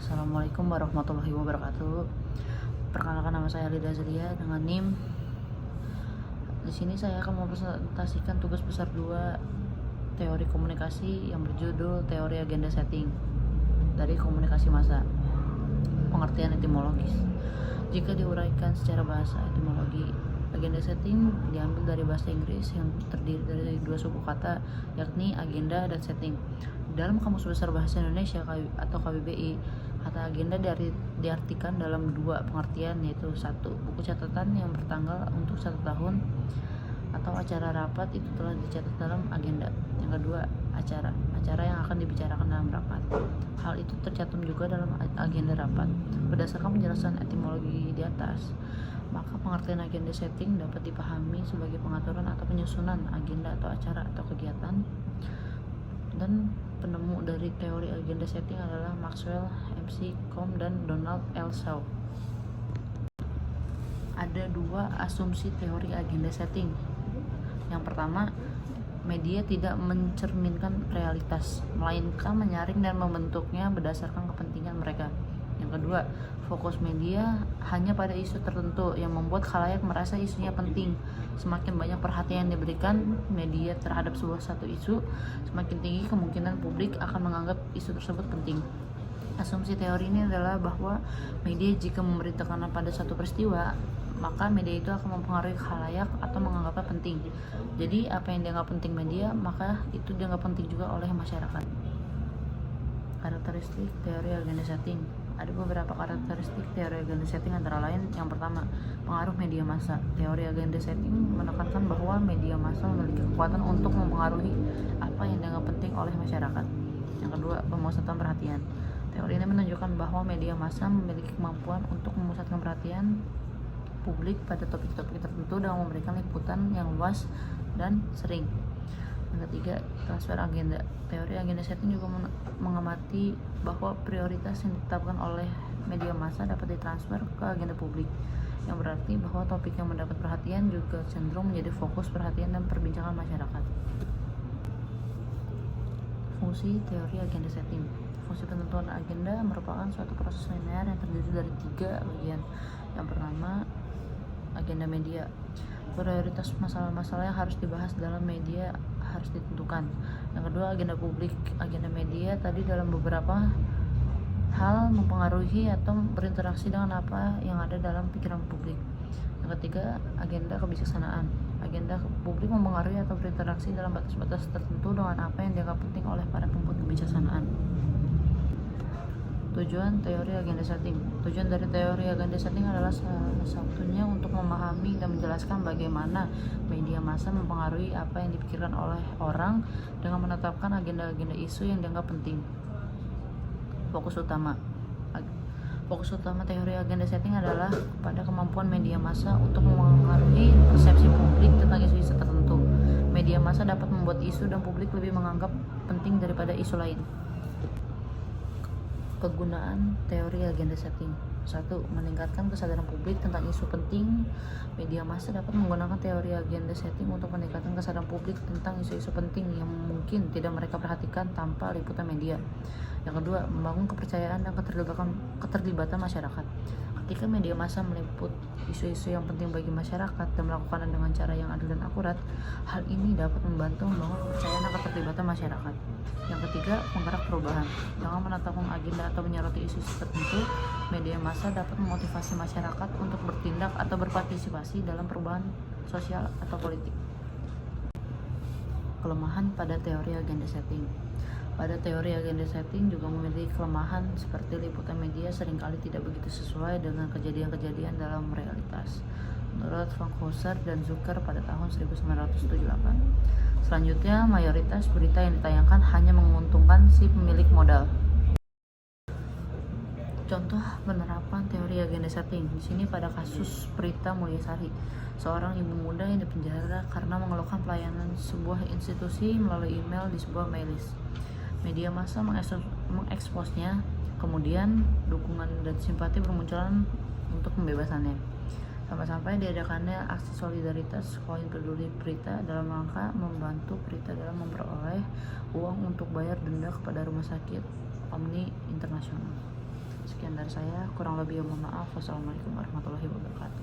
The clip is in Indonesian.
Assalamualaikum warahmatullahi wabarakatuh. Perkenalkan, nama saya Lida Zelia dengan NIM. Di sini saya akan mempresentasikan tugas besar 2 teori komunikasi yang berjudul teori agenda setting dari komunikasi massa. Pengertian etimologis. Jika diuraikan secara bahasa etimologi, agenda setting diambil dari bahasa Inggris yang terdiri dari 2 suku kata, yakni agenda dan setting. Dalam Kamus Besar Bahasa Indonesia atau KBBI, kata agenda diartikan dalam 2 pengertian, yaitu 1. Buku catatan yang bertanggal untuk 1 tahun atau acara rapat itu telah dicatat dalam agenda. Yang kedua, acara yang akan dibicarakan dalam rapat. Hal itu tercantum juga dalam agenda rapat. Berdasarkan penjelasan etimologi di atas, maka pengertian agenda setting dapat dipahami sebagai pengaturan atau penyusunan agenda atau acara atau kegiatan. Dan penemu dari teori agenda setting adalah Maxwell, MC Combe, dan Donald L. Shaw. Ada 2 asumsi teori agenda setting. Yang pertama, media tidak mencerminkan realitas, melainkan menyaring dan membentuknya berdasarkan kepentingan mereka. Yang kedua, fokus media hanya pada isu tertentu yang membuat khalayak merasa isunya penting. Semakin banyak perhatian yang diberikan media terhadap satu isu, semakin tinggi kemungkinan publik akan menganggap isu tersebut penting. Asumsi teori ini adalah bahwa media jika memberitakan pada satu peristiwa, maka media itu akan mempengaruhi khalayak atau menganggapnya penting. Jadi apa yang dianggap penting media, maka itu dianggap penting juga oleh masyarakat. Karakteristik teori agenda setting. Ada beberapa karakteristik teori agenda setting, antara lain yang pertama, pengaruh media massa. Teori agenda setting menekankan bahwa media massa memiliki kekuatan untuk mempengaruhi apa yang dianggap penting oleh masyarakat. Yang kedua, pemusatan perhatian. Teori ini menunjukkan bahwa media massa memiliki kemampuan untuk memusatkan perhatian publik pada topik-topik tertentu dengan memberikan liputan yang luas dan sering. Yang ketiga, transfer agenda. Teori agenda setting juga mengamati bahwa prioritas yang ditetapkan oleh media massa dapat ditransfer ke agenda publik, yang berarti bahwa topik yang mendapat perhatian juga cenderung menjadi fokus perhatian dan perbincangan masyarakat. Fungsi teori agenda setting. Fungsi penentuan agenda merupakan suatu proses linear yang terdiri dari 3 bagian. Yang pertama, agenda media. Prioritas masalah-masalah yang harus dibahas dalam media harus ditentukan. Yang kedua, agenda publik. Agenda media tadi dalam beberapa hal mempengaruhi atau berinteraksi dengan apa yang ada dalam pikiran publik. Yang ketiga, agenda kebijaksanaan. Agenda publik mempengaruhi atau berinteraksi dalam batas-batas tertentu dengan apa yang dianggap penting oleh para pembuat kebijaksanaan. Tujuan teori agenda setting. Tujuan dari teori agenda setting adalah salah satunya untuk memahami dan menjelaskan bagaimana media massa mempengaruhi apa yang dipikirkan oleh orang dengan menetapkan agenda-agenda isu yang dianggap penting. Fokus utama teori agenda setting adalah pada kemampuan media massa untuk mempengaruhi persepsi publik tentang isu-isu tertentu. Media massa dapat membuat isu dan publik lebih menganggap penting daripada isu lain. Kegunaan teori agenda setting. 1. Meningkatkan kesadaran publik tentang isu penting. Media massa dapat menggunakan teori agenda setting untuk meningkatkan kesadaran publik tentang isu-isu penting yang mungkin tidak mereka perhatikan tanpa liputan media. Yang kedua, membangun kepercayaan dan keterlibatan masyarakat. Ketika media massa meliput isu-isu yang penting bagi masyarakat dan melakukannya dengan cara yang adil dan akurat, hal ini dapat membantu membangun kepercayaan dan keterlibatan masyarakat. Yang ketiga, penggerak perubahan. Dengan menetapkan agenda atau menyoroti isu-isu tertentu, media massa dapat memotivasi masyarakat untuk bertindak atau berpartisipasi dalam perubahan sosial atau politik. Kelemahan pada teori agenda setting. Pada teori agenda setting juga memiliki kelemahan seperti liputan media seringkali tidak begitu sesuai dengan kejadian-kejadian dalam realitas, menurut Frankhauser dan Zucker pada tahun 1978. Selanjutnya, mayoritas berita yang ditayangkan hanya menguntungkan si pemilik modal. Contoh penerapan teori agenda setting di sini pada kasus Prita Mulyasari, seorang ibu muda yang dipenjara karena mengeluhkan pelayanan sebuah institusi melalui email di sebuah mailis. Media massa mengeksposnya, kemudian dukungan dan simpati bermunculan untuk pembebasannya. Sampai-sampai diadakannya aksi solidaritas koin peduli Prita dalam rangka membantu Prita dalam memperoleh uang untuk bayar denda kepada Rumah Sakit Omni Internasional. Sekian dari saya, kurang lebih mohon maaf. Wassalamualaikum warahmatullahi wabarakatuh.